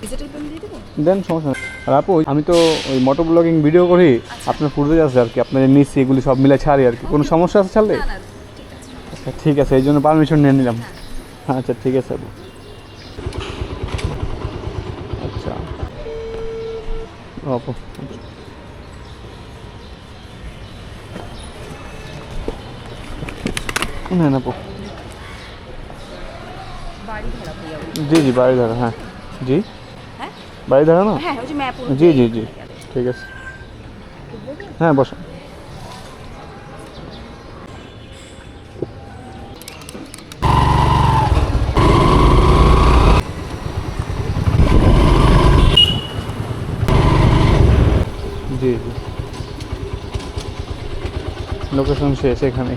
Digital payment দিয়ে দেবো? দেন, সমস্যা নেই। আর আপু, আমি তো ওই মোটর ব্লগিং ভিডিও করি, আপনার ফুটেজ আছে আর কি, আপনার নিচ্ছি এগুলি সব মিলে ছাড়ি আর কি। কোনো সমস্যা আছে ছাড়লে? না না, ঠিক আছে। আচ্ছা ঠিক আছে, এই জন্য পারমিশন নিয়ে নিলাম। আচ্ছা ঠিক আছে আপু। আচ্ছা আপু, না না আপু, বাড়ি ভাড়া ভাইয়া? জি জি বাড়ি ধারা, হ্যাঁ। জি হ্যাঁ বাড়ি ধারা না? হ্যাঁ, ওই যে ম্যাপ জি জি জি ঠিক আছে, হ্যাঁ বসো। জি জি, লোকেশন শেষ এখানে।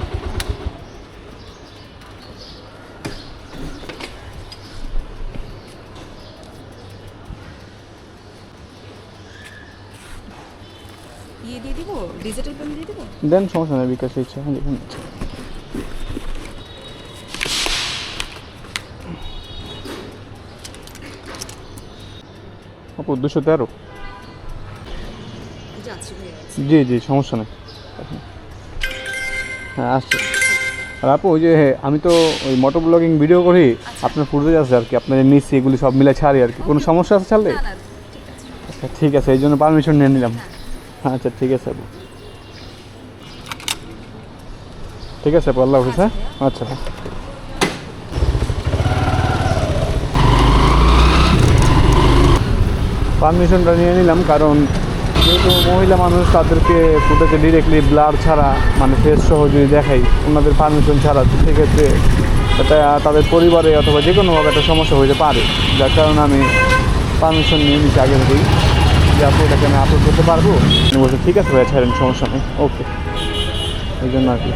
ইয়ে দিয়ে দিব, ডিজিটাল পেমেন্ট দিয়ে দেবো? দেন, সমস্যা নেই, বিকাশে ইচ্ছা হ্যাঁ দেখুন। আপু 213। যাচ্ছি ভাইয়া। জি জি, সমস্যা নেই। হ্যাঁ আসছে। আর আপু, ওই যে আমি তো ওই মোটর ব্লগিং ভিডিও করি, আপনার ফুটেজ আছে আর কি, আপনার নিচ্ছি এগুলি সব মিলে ছাড়ি আর কি। কোনো সমস্যা আছে ছাড়লে? না না, ঠিক আছে। আচ্ছা ঠিক আছে, এই জন্য পারমিশন নিয়ে নিলাম। আচ্ছা ঠিক আছে আপু। ঠিক আছে আপু, আল্লাহ হাফিজ। হ্যাঁ আচ্ছা। পারমিশনটা নিয়ে নিলাম, কারণ যেহেতু মহিলা মানুষ, তাদেরকে ফুটেজে ডিরেক্টলি ব্লার ছাড়া, মানে ফেস সহ যদি দেখাই ওনাদের পারমিশন ছাড়া, তো সেক্ষেত্রে এটা তাদের পরিবারে অথবা যে কোনোভাবে একটা সমস্যা হতে পারে। যার কারণে আমি পারমিশন নিয়ে নিচ্ছি আগে থেকেই, যে আপনি এটাকে আমি আপলোড করতে পারবো। উনি বলছেন ঠিক আছে ভাইয়া, ছাড়েন, সমস্যা নেই, ওকে। এই জন্য আর কি।